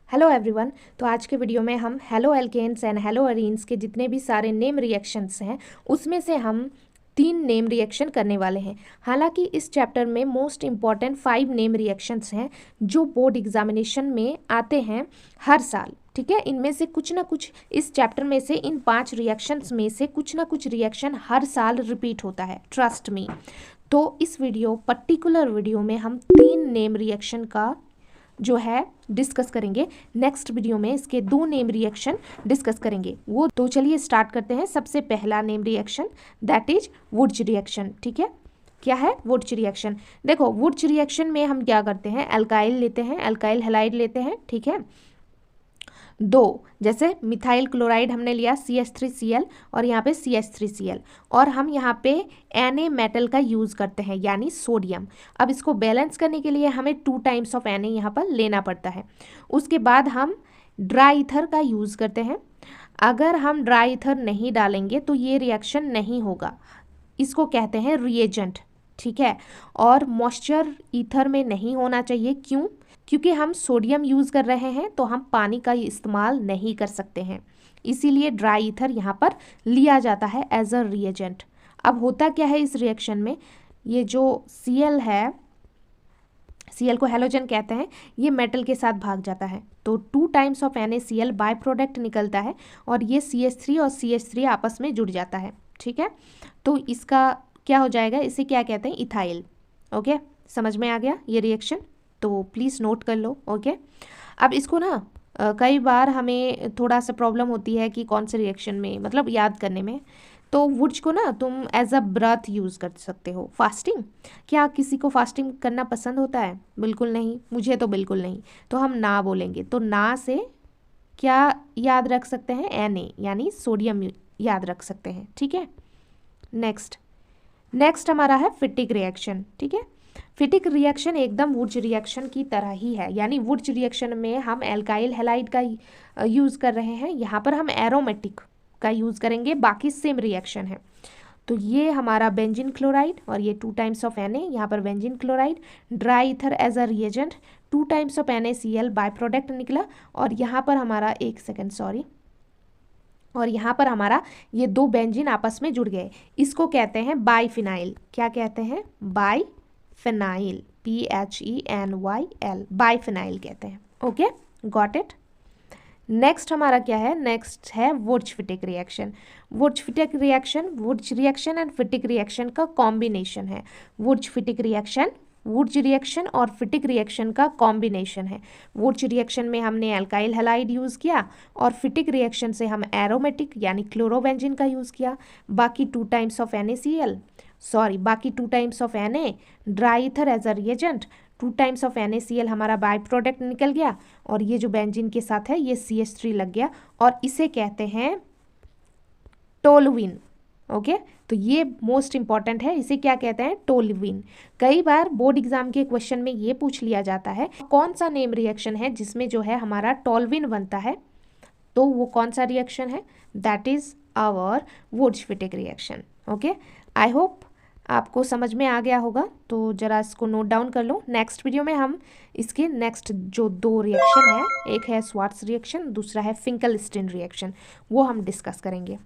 Hello everyone. तो आज के वीडियो में हम hello alkanes and hello arenes के जितने भी सारे नेम रिएक्शंस हैं उसमें से हम 3 नेम रिएक्शन करने वाले हैं। हालांकि इस चैप्टर में मोस्ट इम्पॉर्टेंट 5 नेम रिएक्शंस हैं जो बोर्ड एग्जामिनेशन में आते हैं हर साल। ठीक है, इनमें से कुछ ना कुछ इस चैप्टर में से इन 5 रिएक्शंस में से कुछ ना कुछ रिएक्शन हर साल रिपीट होता है, ट्रस्ट मी। तो इस पर्टिकुलर वीडियो में हम 3 नेम रिएक्शन का जो है डिस्कस करेंगे। नेक्स्ट वीडियो में इसके 2 नेम रिएक्शन डिस्कस करेंगे। वो तो चलिए स्टार्ट करते हैं। सबसे पहला name reaction that is Wurtz reaction. ठीक है, क्या है वुड्स रिएक्शन? देखो, वुड्स रिएक्शन में हम क्या करते हैं, अल्काइल लेते हैं, अल्काइल हैलाइड लेते हैं। ठीक है, 2 जैसे मिथाइल क्लोराइड हमने लिया CH3Cl और यहाँ पे CH3Cl, और हम यहाँ पे Na मेटल का यूज़ करते हैं यानी सोडियम। अब इसको बैलेंस करने के लिए हमें 2 टाइम्स ऑफ Na यहाँ पर लेना पड़ता है। उसके बाद हम ड्राई ईथर का यूज़ करते हैं। अगर हम ड्राई ईथर नहीं डालेंगे तो ये रिएक्शन नहीं होगा, इसको कहते हैं रिएजेंट। ठीक है, और मॉइस्चर ईथर में नहीं होना चाहिए। क्यों? क्योंकि हम सोडियम यूज़ कर रहे हैं तो हम पानी का इस्तेमाल नहीं कर सकते हैं, इसीलिए ड्राई ईथर यहाँ पर लिया जाता है एज अ रिएजेंट। अब होता क्या है इस रिएक्शन में, ये जो Cl है, Cl को हैलोजन कहते हैं, ये मेटल के साथ भाग जाता है तो 2 times of NaCl by product निकलता है और ये CH3 और CH3 आपस में जुड़ जाता है। ठीक है, तो इसका क्या हो जाएगा, इसे क्या कहते हैं, इथाइल। ओके, समझ में आ गया ये रिएक्शन? तो प्लीज़ नोट कर लो। ओके, अब इसको ना कई बार हमें थोड़ा सा प्रॉब्लम होती है कि कौन से रिएक्शन में, मतलब याद करने में। तो वुड्स को ना तुम एज अ ब्रथ यूज़ कर सकते हो। फास्टिंग, क्या किसी को फास्टिंग करना पसंद होता है? बिल्कुल नहीं, मुझे तो बिल्कुल नहीं। तो हम ना बोलेंगे, तो ना से क्या याद रख सकते हैं, Na यानी सोडियम याद रख सकते हैं। ठीक है, नेक्स्ट हमारा है फिटिक रिएक्शन। ठीक है, फिटिक रिएक्शन एकदम वुड्स रिएक्शन की तरह ही है, यानी वुड्स रिएक्शन में हम एल्काइल हैलाइड का यूज़ कर रहे हैं, यहाँ पर हम एरोमेटिक का यूज़ करेंगे, बाकी सेम रिएक्शन है। तो ये हमारा बेंजीन क्लोराइड और ये 2 टाइम्स ऑफ Na, यहाँ पर benzene chloride, dry ether as a reagent, 2 times of NaCl by product निकला, और यहाँ पर हमारा और यहाँ पर हमारा ये 2 बेंजीन आपस में जुड़ गए, इसको कहते हैं बाइफिनाइल। क्या कहते हैं? बाइफिनाइल, PHENYL, बाइफिनाइल कहते हैं। Okay, got it. नेक्स्ट हमारा क्या है, नेक्स्ट है Wurtz Fittig reaction. Wurtz reaction and Fittig reaction का कॉम्बिनेशन है। वुड्स रिएक्शन और फिटिक रिएक्शन का कॉम्बिनेशन है। वुड्स रिएक्शन में हमने अल्काइल हैलाइड यूज़ किया और फिटिक रिएक्शन से हम एरोमेटिक यानी क्लोरोबेंजीन का यूज़ किया। बाकी 2 times of Na dry ether as a reagent, 2 times of NaCl हमारा बाय प्रोडक्ट निकल गया, और ये जो बेंजीन के साथ है ये CH3 लग गया, और इसे कहते हैं टोलुइन। ओके, तो ये मोस्ट इंपॉर्टेंट है, इसे क्या कहते हैं, टोलुइन। कई बार बोर्ड एग्जाम के क्वेश्चन में ये पूछ लिया जाता है कौन सा नेम रिएक्शन है जिसमें जो है हमारा टोलुइन बनता है, तो वो कौन सा रिएक्शन है, that is our Wurtz Fittig reaction. Okay, I hope आपको समझ में आ गया होगा, तो ज़रा इसको नोट डाउन कर लो। नेक्स्ट वीडियो में हम इसके नेक्स्ट जो 2 रिएक्शन है, एक है स्वार्ट्स रिएक्शन, दूसरा है फिंकलस्टीन रिएक्शन, वो हम डिस्कस करेंगे।